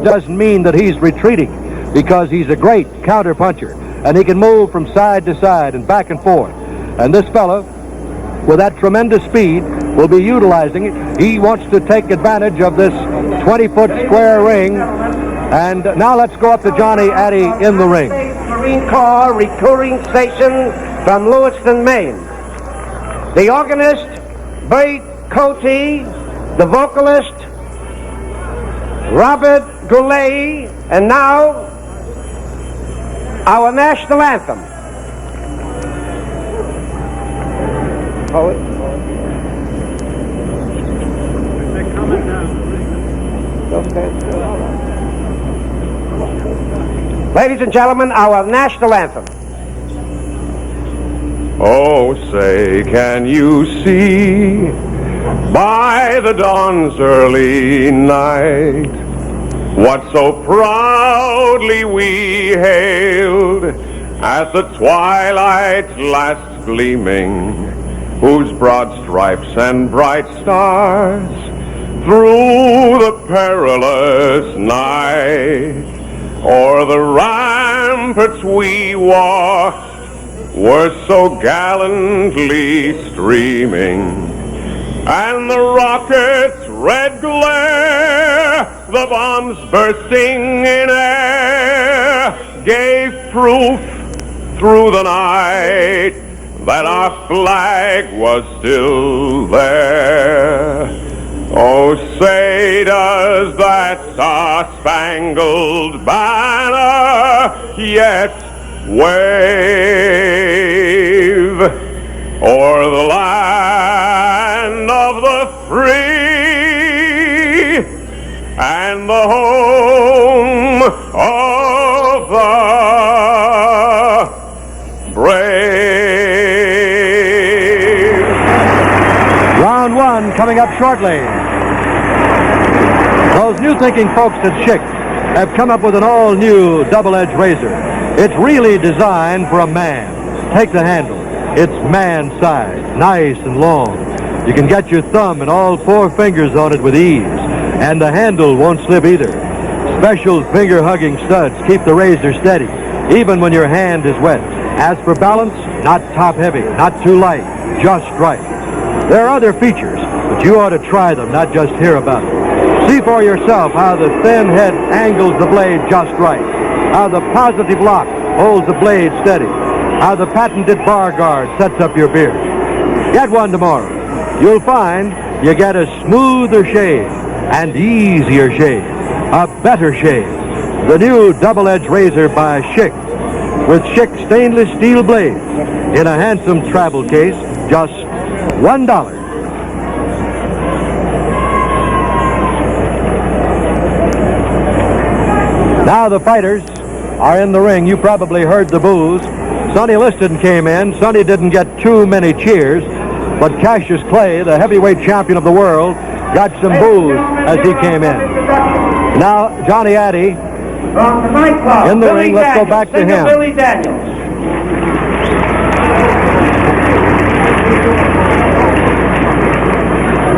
that doesn't mean that he's retreating, because he's a great counterpuncher, and he can move from side to side and back and forth. And this fella, with that tremendous speed, will be utilizing it. He wants to take advantage of this 20-foot square ring. And now let's go up to Johnny Addy in the ring. Marine Corps recruiting station from Lewiston, Maine. The organist, Bert Cote, the vocalist, Robert Goulet, and now our national anthem. Ladies and gentlemen, our national anthem. Oh, say, can you see by the dawn's early night what so proudly we hailed at the twilight last gleaming, whose broad stripes and bright stars through the perilous night o'er the ramparts we walked were so gallantly streaming, and the rocket's red glare, the bombs bursting in air, gave proof through the night that our flag was still there. Oh, say, does that star-spangled banner yet wave o'er the land of the free and the home of the brave? Round one coming up shortly. Those new-thinking folks at Schick have come up with an all-new double-edged razor. It's really designed for a man. Take the handle. It's man-sized, nice and long. You can get your thumb and all four fingers on it with ease. And the handle won't slip either. Special finger-hugging studs keep the razor steady, even when your hand is wet. As for balance, not top-heavy, not too light, just right. There are other features, but you ought to try them, not just hear about them. See for yourself how the thin head angles the blade just right, how the positive lock holds the blade steady, how the patented bar guard sets up your beard. Get one tomorrow. You'll find you get a smoother shave, and easier shave, a better shave. The new double-edged razor by Schick, with Schick stainless steel blades in a handsome travel case, just $1. Now the fighters are in the ring. You probably heard the boos. Sonny Liston came in. Sonny didn't get too many cheers, but Cassius Clay, the heavyweight champion of the world, got some boos as he came in. Now Johnny Addy in the ring. Let's go back to him. Billy Daniels.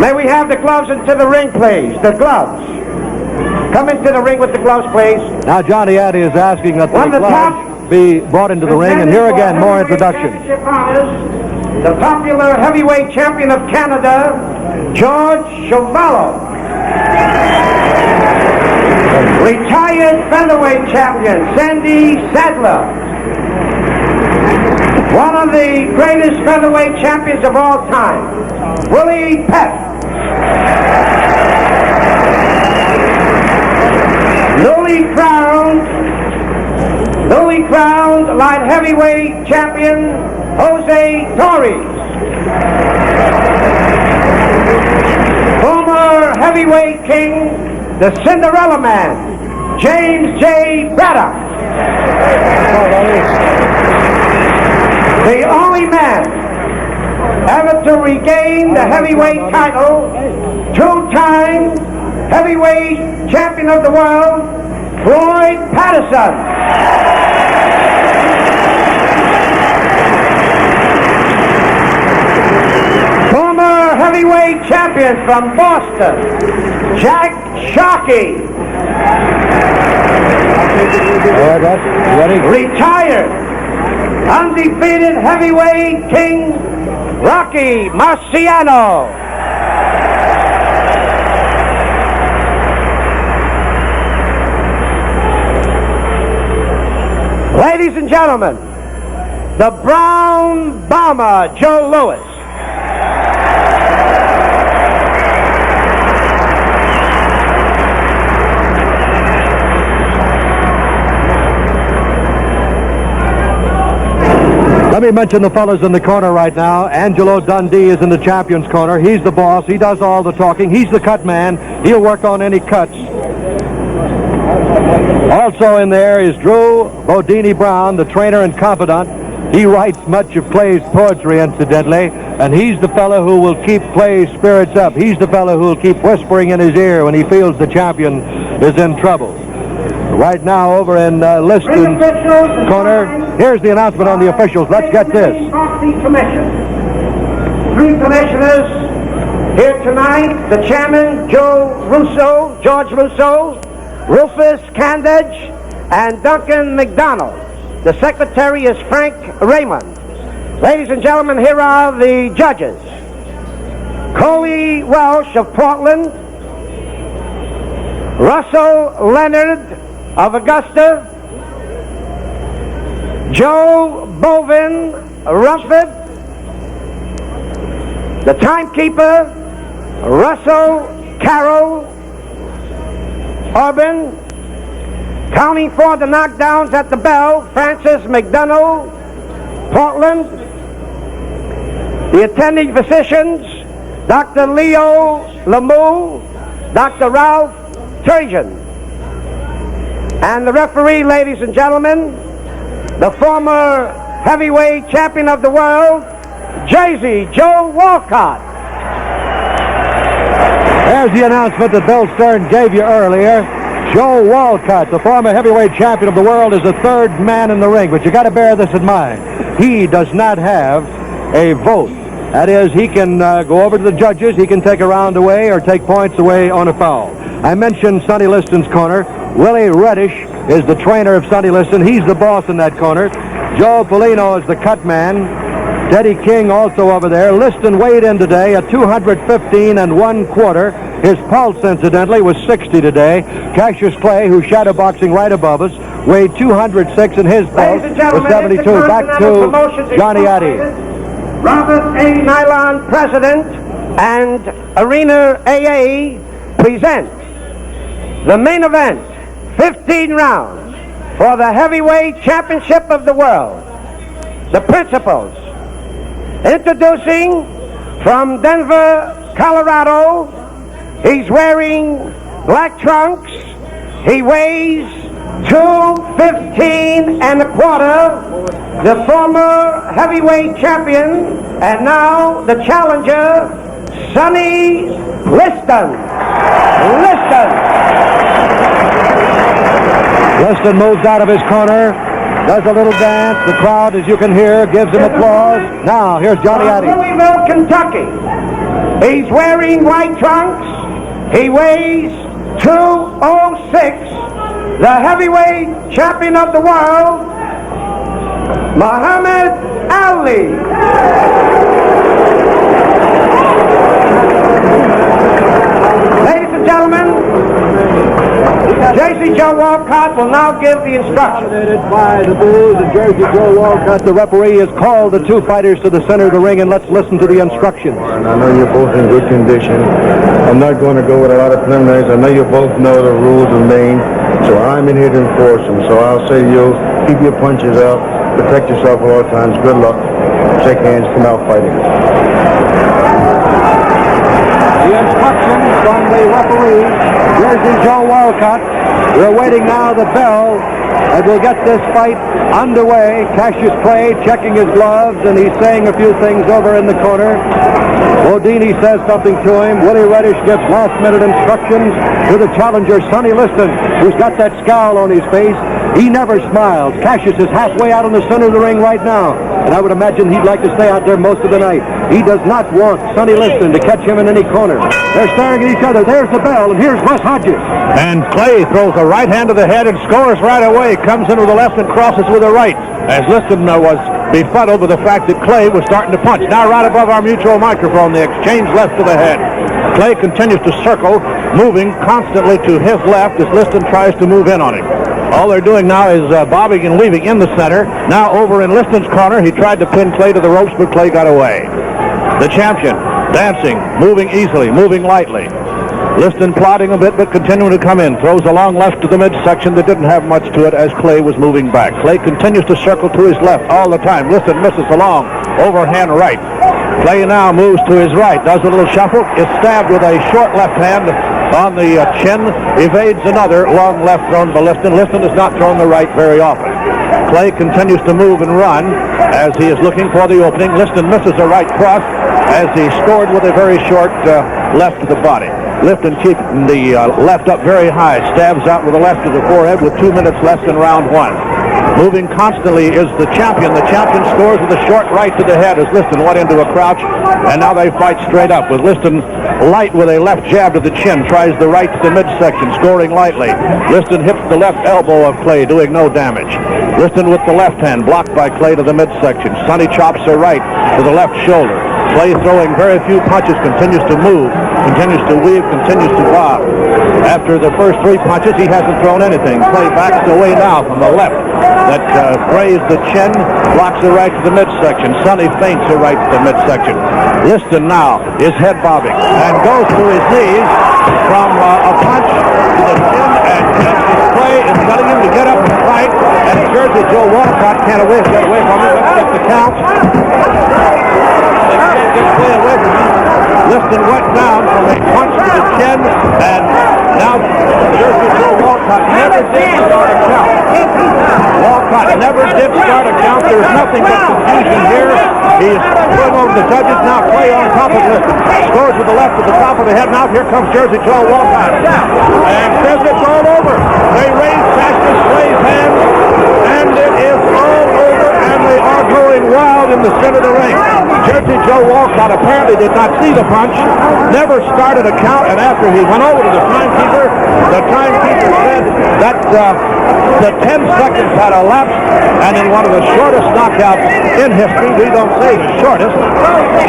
May we have the gloves into the ring, please? The gloves. Come into the ring with the gloves, please. Now Johnny Addy is asking that the gloves be brought into the ring, and here again, more introductions. The popular heavyweight champion of Canada, George Chuvalo. Retired featherweight champion, Sandy Sadler. One of the greatest featherweight champions of all time, Willie Pett. Newly crowned light heavyweight champion, Jose Torres. Former heavyweight king, the Cinderella Man, James J. Braddock. The only man ever to regain the heavyweight title, two-time heavyweight champion of the world, Floyd Patterson. Former heavyweight champion from Boston, Jack Sharkey. All right, Russ, you ready? Retired, undefeated heavyweight king, Rocky Marciano. Ladies and gentlemen, the Brown Bomber, Joe Louis. Let me mention the fellas in the corner right now. Angelo Dundee is in the champion's corner. He's the boss. He does all the talking. He's the cut man. He'll work on any cuts. Also in there is Drew Bodini Brown, the trainer and confidant. He writes much of Clay's poetry, incidentally, and he's the fellow who will keep Clay's spirits up. He's the fellow who will keep whispering in his ear when he feels the champion is in trouble. Right now, over in Liston's corner, here's the announcement on the officials. Let's get this. Three commissioners here tonight. The chairman, George Russo, Rufus Candage, and Duncan McDonald. The secretary is Frank Raymond. Ladies and gentlemen, here are the judges. Coley Welsh of Portland, Russell Leonard of Augusta, Joe Bovin Rumford, the timekeeper, Russell Carroll Urban, counting for the knockdowns at the bell, Francis McDonough, Portland, the attending physicians, Dr. Leo Lamu, Dr. Ralph Turgeon, and the referee, ladies and gentlemen, the former heavyweight champion of the world, Jersey Joe Walcott. There's the announcement that Bill Stern gave you earlier. Joe Walcott, the former heavyweight champion of the world, is the third man in the ring, but you got to bear this in mind. He does not have a vote. That is, he can go over to the judges, he can take a round away or take points away on a foul. I mentioned Sonny Liston's corner. Willie Reddish is the trainer of Sonny Liston. He's the boss in that corner. Joe Polino is the cut man. Teddy King also over there. Liston weighed in today at 215 1/4. His pulse, incidentally, was 60 today. Cassius Clay, who's shadowboxing right above us, weighed 206 and his pulse was 72. Back to Johnny Addy. Robert A. Nylon, President, and Arena AA present the main event, 15 rounds for the heavyweight championship of the world. The principals. Introducing from Denver, Colorado, he's wearing black trunks. He weighs 215 1/4. The former heavyweight champion and now the challenger, Sonny Liston. Liston moves out of his corner, does a little dance. The crowd, as you can hear, gives him applause. Now, here's Johnny Addy. Louisville, Kentucky. He's wearing white trunks. He weighs 206. The heavyweight champion of the world, Muhammad Ali. Ladies and gentlemen, Jersey Joe Walcott will now give the instructions. By the Bulls and Jersey Joe Walcott, the referee has called the two fighters to the center of the ring, and let's listen to the instructions. And I know you're both in good condition. I'm not going to go with a lot of preliminaries. I know you both know the rules of Maine, so I'm in here to enforce them. So I'll say to you, keep your punches out, protect yourself at all times. Good luck. Shake hands, come out fighting. The instructions from the referee, Jersey Joe Walcott. We're waiting now the bell, and we'll get this fight underway. Cassius Clay checking his gloves, and he's saying a few things over in the corner. Bodini says something to him. Willie Reddish gives last-minute instructions to the challenger, Sonny Liston, who's got that scowl on his face. He never smiles. Cassius is halfway out in the center of the ring right now, and I would imagine he'd like to stay out there most of the night. He does not want Sonny Liston to catch him in any corner. They're staring at each other. There's the bell, and here's Russ Hodges. And Clay throws a right hand to the head and scores right away. Comes in with the left and crosses with the right, as Liston was befuddled with the fact that Clay was starting to punch. Now right above our mutual microphone, the exchange left to the head. Clay continues to circle, moving constantly to his left as Liston tries to move in on him. All they're doing now is bobbing and weaving in the center. Now over in Liston's corner, he tried to pin Clay to the ropes, but Clay got away. The champion dancing, moving easily, moving lightly. Liston plodding a bit, but continuing to come in. Throws a long left to the midsection that didn't have much to it as Clay was moving back. Clay continues to circle to his left all the time. Liston misses a long overhand right. Clay now moves to his right, does a little shuffle, is stabbed with a short left hand on the chin, evades another long left thrown by Liston. Liston has not thrown the right very often. Clay continues to move and run as he is looking for the opening. Liston misses a right cross as he scored with a very short left to the body. Liston keeping the left up very high, stabs out with the left to the forehead with 2 minutes less than round one. Moving constantly is the champion. The champion scores with a short right to the head as Liston went into a crouch, and now they fight straight up with Liston light with a left jab to the chin, tries the right to the midsection, scoring lightly. Liston hits the left elbow of Clay, doing no damage. Liston with the left hand, blocked by Clay to the midsection. Sonny chops her right to the left shoulder. Clay throwing very few punches, continues to move, continues to weave, continues to bob. After the first 3 punches, he hasn't thrown anything. Clay backs away now from the left that grazed the chin, blocks the right to the midsection. Sonny feints the right to the midsection. Liston now is head bobbing and goes to his knees from a punch to the chin, and Clay is telling him to get up and fight, and Jersey Joe Walcott can't get away from him. Let's get the count. They can't get Clay away from him. Liston went down from a punch to the chin, and now Jersey Joe Walcott never did start a count. Walcott never did start a count. There's nothing but confusion here. He's going over the judges. Now Clay on top of Liston. Scores with the left at the top of the head. Now here comes Jersey Joe Walcott. And says it's all over. They raise Cassius Clay's hands, and it is all over, and they are going wild in the center of the ring. Jersey Joe Walcott apparently did not see the punch, never started a count, and after he went over to the timekeeper said that the 10 seconds had elapsed, and in one of the shortest knockouts in history, we don't say the shortest,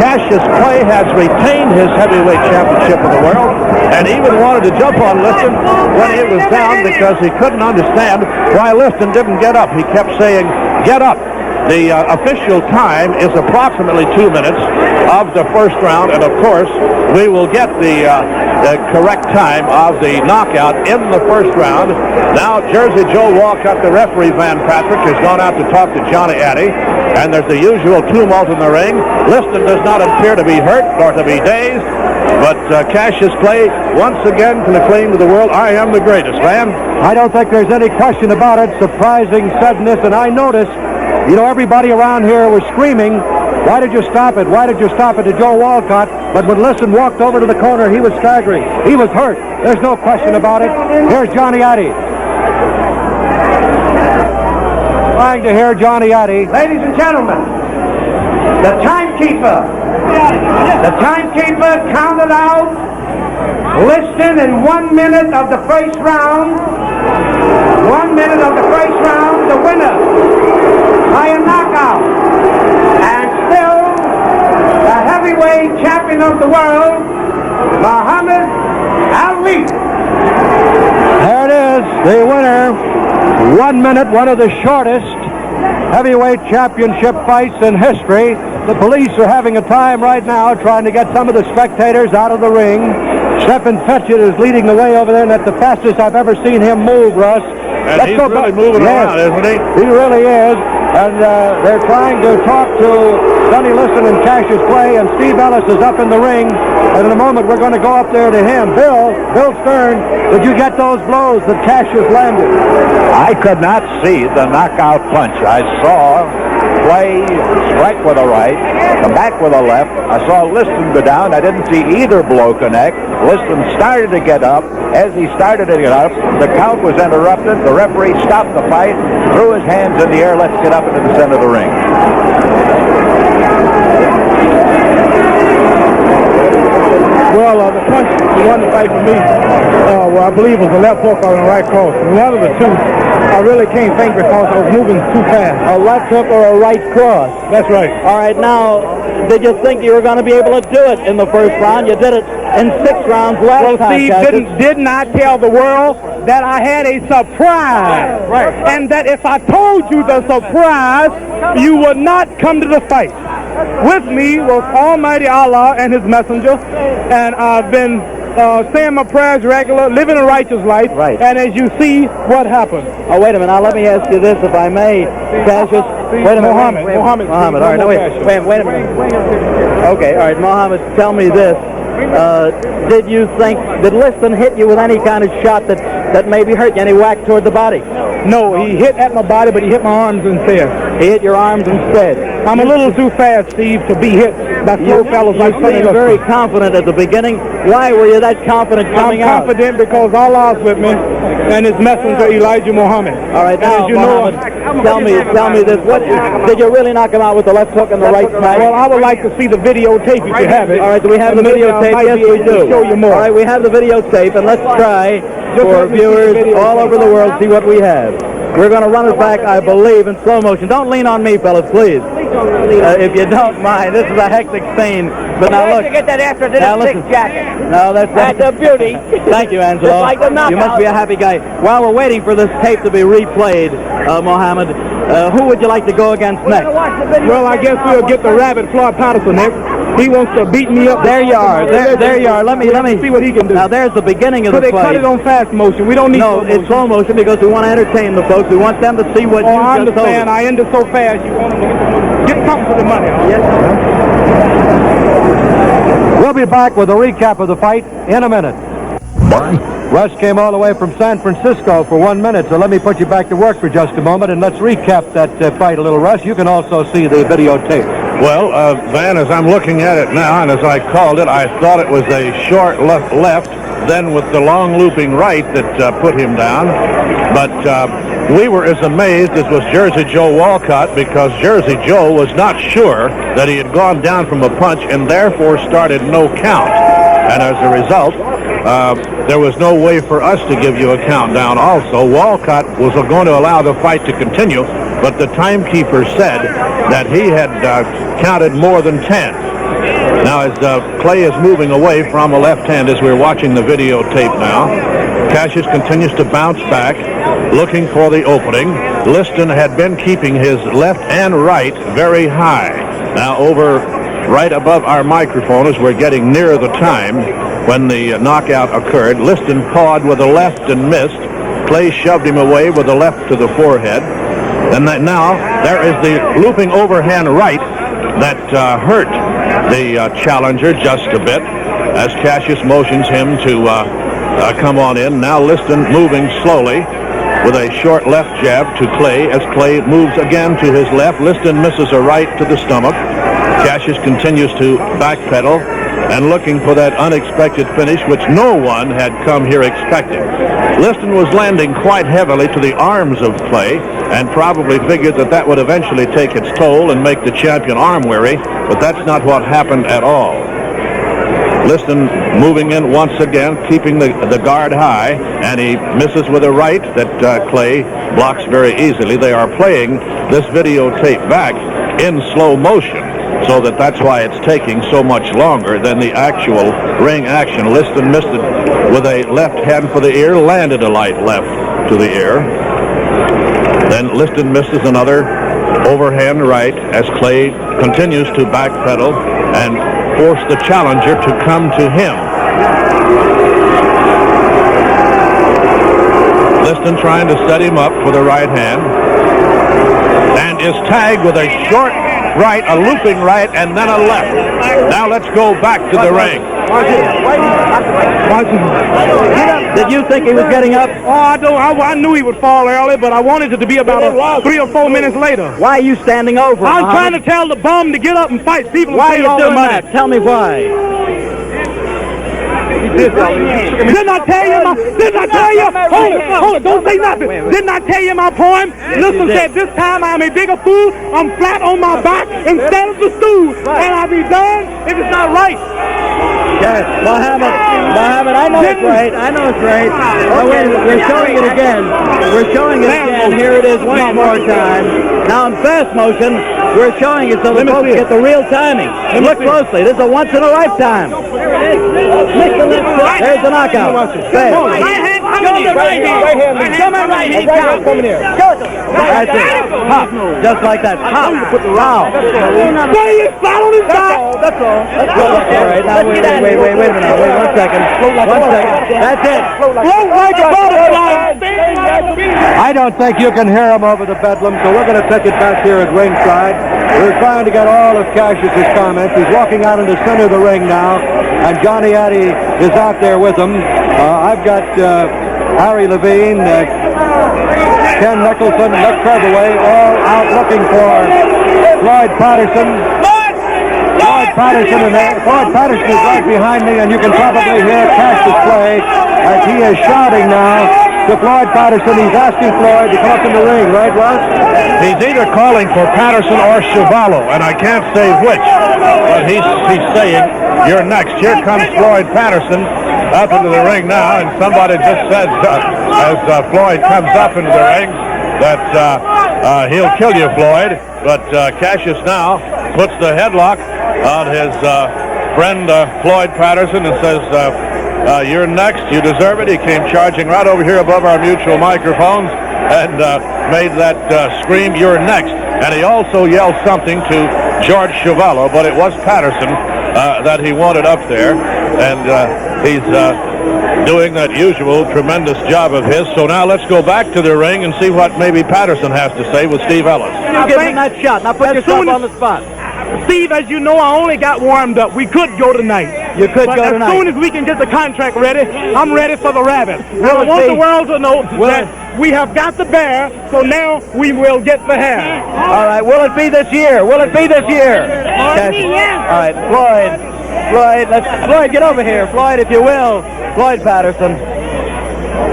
Cassius Clay has retained his heavyweight championship of the world, and even wanted to jump on Liston when he was down because he couldn't understand why Liston didn't get up. He kept saying, "Get up." The official time is approximately 2 minutes of the first round, and of course, we will get the correct time of the knockout in the first round. Now, Jersey Joe Walcott, the referee Van Patrick, has gone out to talk to Johnny Addy, and there's the usual tumult in the ring. Liston does not appear to be hurt nor to be dazed, but Cassius Clay once again can acclaim to the world, "I am the greatest." Van? I don't think there's any question about it. Surprising suddenness, and I noticed, everybody around here was screaming, "Why did you stop it? Why did you stop it?" to Joe Walcott. But when Liston walked over to the corner, he was staggering. He was hurt. There's no question about it. Here's Johnny Addy. Trying to hear Johnny Addy. Ladies and gentlemen, the timekeeper counted out Liston in 1 minute of the first round. 1 minute of the first round, the winner by a knockout. And still, the heavyweight champion of the world, Muhammad Ali. There it is, the winner. 1 minute, one of the shortest heavyweight championship fights in history. The police are having a time right now trying to get some of the spectators out of the ring. Stephen Fetchit is leading the way over there, and that's the fastest I've ever seen him move, Russ. And he's really moving around, isn't he? He really is. And they're trying to talk to Sonny Liston and Cassius Clay, and Steve Ellis is up in the ring. And in a moment, we're going to go up there to him. Bill Stern, did you get those blows that Cassius landed? I could not see the knockout punch. I saw Clay strike with a right, come back with a left. I saw Liston go down. I didn't see either blow connect. Liston started to get up. As he started to get up, the count was interrupted. The referee stopped the fight, threw his hands in the air. Let's get up into the center of the ring. Well, the punch won the fight for me. I believe it was a left hook or a right cross. One of the two. I really can't think because I was moving too fast. A left hook or a right cross? That's right. All right, now, did you think you were going to be able to do it in the first round? You did it in 6 rounds last time. Steve, did not tell the world that I had a surprise. Right. And that if I told you the surprise, you would not come to the fight. With me was Almighty Allah and his messenger, and I've been saying my prayers regular, living a righteous life, right. And as you see, what happened. Oh, wait a minute. Now, let me ask you this, if I may, Cassius. Wait a minute. Mohammed. All right, no, wait a minute. Okay, all right, Mohammed, tell me this. Did Liston hit you with any kind of shot that maybe hurt you, any whack toward the body? No, he hit at my body, but he hit my arms instead. He hit your arms instead. I'm a little too fast, Steve, to be hit by slow fellows like you seemed very confident at the beginning. Why were you that confident coming out? I'm confident because Allah's with me and his messenger Elijah Muhammad. All right, now, Muhammad, tell me this. Did you really knock him out with the left hook and the right side? Well, I would like to see the videotape if you have it. All right, do we have the videotape? Yes, we do. Show you more. All right, we have the videotape, and let's try for viewers all over the world see what we have. We're going to run it back, I believe, in slow motion. Don't lean on me, fellas, please. If you don't mind, this is a hectic scene. But now look. Get that after Now listen. No, that's a beauty. Thank you, Angelo. Just like the knockout. You must be a happy guy. While we're waiting for this tape to be replayed, Mohammed, who would you like to go against next? Well, I guess we'll get the rabbit Floyd Patterson next. He wants to beat me up. There you are. There you are. Let me see what he can do. Now there's the beginning of the they fight. cut it on fast motion. We don't need No, it's slow motion because we want to entertain the folks. We want them to see what you I just told understand. us. I ended so fast. You want them to get something for the money. We'll be back with a recap of the fight in a minute. Russ came all the way from San Francisco for 1 minute, so let me put you back to work for just a moment, and let's recap that fight a little, Russ. You can also see the videotape. Well, Van, as I'm looking at it now, and as I called it, I thought it was a short left, then with the long looping right that put him down. But we were as amazed as was Jersey Joe Walcott, because Jersey Joe was not sure that he had gone down from a punch and therefore started no count. And as a result, there was no way for us to give you a countdown also. Walcott was going to allow the fight to continue, but the timekeeper said that he had counted more than 10. Now, as Clay is moving away from a left hand as we're watching the videotape now, Cassius continues to bounce back, looking for the opening. Liston had been keeping his left and right very high. Now, over right above our microphone, as we're getting near the time when the knockout occurred, Liston pawed with a left and missed. Clay shoved him away with a left to the forehead. And that now there is the looping overhand right that hurt the challenger just a bit as Cassius motions him to come on in. Now Liston moving slowly with a short left jab to Clay as Clay moves again to his left. Liston misses a right to the stomach. Cassius continues to backpedal and looking for that unexpected finish, which no one had come here expecting. Liston was landing quite heavily to the arms of Clay and probably figured that that would eventually take its toll and make the champion arm weary, but that's not what happened at all. Liston moving in once again, keeping the guard high, and he misses with a right that Clay blocks very easily. They are playing this videotape back in slow motion, so that's why it's taking so much longer than the actual ring action. Liston missed it with a left hand for the ear, landed a light left to the ear. Then Liston misses another overhand right as Clay continues to backpedal and force the challenger to come to him. Liston trying to set him up for the right hand and is tagged with a short right, a looping right, and then a left. Now let's go back to the ring. Did you think he was getting up? Oh, I knew he would fall early, but I wanted it to be about 3 or 4 minutes later. Why are you standing over him? I'm trying to tell the bum to get up and fight. People Why are pay you all the doing money. that? Tell me why. Didn't I tell you? Hold it, don't say nothing. Didn't I tell you my poem? Listen, said, this time I'm a bigger fool. I'm flat on my back instead of the stool. And I'll be done if it's not right. Yes, Muhammad, I know it's right. I know it's right. Oh, wait a minute, we're showing it again. We're showing it again. Here it is one more time. Now in fast motion, we're showing it so the folks get the real timing. Look closely. This is a once in a lifetime. There's the knockout. Fast. Coming here. That's it. Pop. Just like that. Pop. Wow. Stay flat on his back. That's all. All right, now wait a minute. Wait a minute. Wait 1 second. 1 second. That's it. Float like a butterfly. I don't think you can hear him over the bedlam, so we're going to take it back here at ringside. We're trying to get all of Cassius's comments. He's walking out in the center of the ring now, and Johnny Addy is out there with him. I've got Harry Levine, Ken Nicholson, Nick Trevaway, all out looking for Floyd Patterson. Floyd Patterson is right behind me, and you can probably hear Cassius play as he is shouting now to Floyd Patterson. He's asking Floyd to come up in the ring, right, Russ? He's either calling for Patterson or Chevalo, and I can't say which, but he's saying, you're next. Here comes Floyd Patterson up into the ring now, and somebody just said, as Floyd comes up into the ring, that he'll kill you, Floyd. But Cassius now puts the headlock on his friend Floyd Patterson and says, you're next, you deserve it. He came charging right over here above our mutual microphones and made that scream, you're next. And he also yelled something to George Chevalo, but it was Patterson that he wanted up there. And he's doing that usual tremendous job of his. So now let's go back to the ring and see what maybe Patterson has to say with Steve Ellis. Give him that shot. Now put yourself on the spot. Steve, as you know, I only got warmed up. We could go tonight. You could but go tonight. As soon as we can get the contract ready, I'm ready for the rabbit. I want the world to know that we have got the bear, so now we will get the hare. All right, will it be this year? Will it be this year? All right, Floyd, get over here. Floyd, if you will. Floyd Patterson.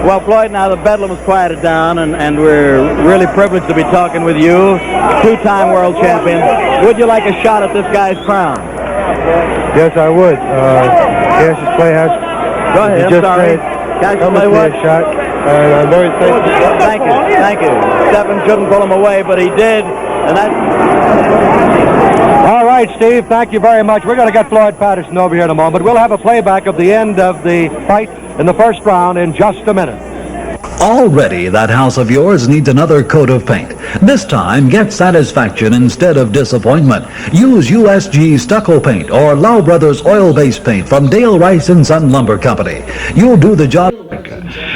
Well, Floyd, now the bedlam has quieted down, and we're really privileged to be talking with you, two-time world champion. Would you like a shot at this guy's crown? Yes, I would. Cassius Clay has. Go ahead, I'm sorry. Cassius Clay what? A shot. I'm very thankful. Thank you. Stephen shouldn't pull him away, but he did, and that... All right, Steve, thank you very much. We're going to get Floyd Patterson over here in a moment. We'll have a playback of the end of the fight in the first round in just a minute. Already that house of yours needs another coat of paint. This time, get satisfaction instead of disappointment. Use USG stucco paint or Lau Brothers oil-based paint from Dale Rice & Son Lumber Company. You'll do the job.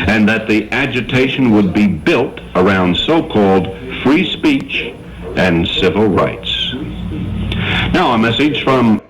And that the agitation would be built around so-called free speech and civil rights. Now, a message from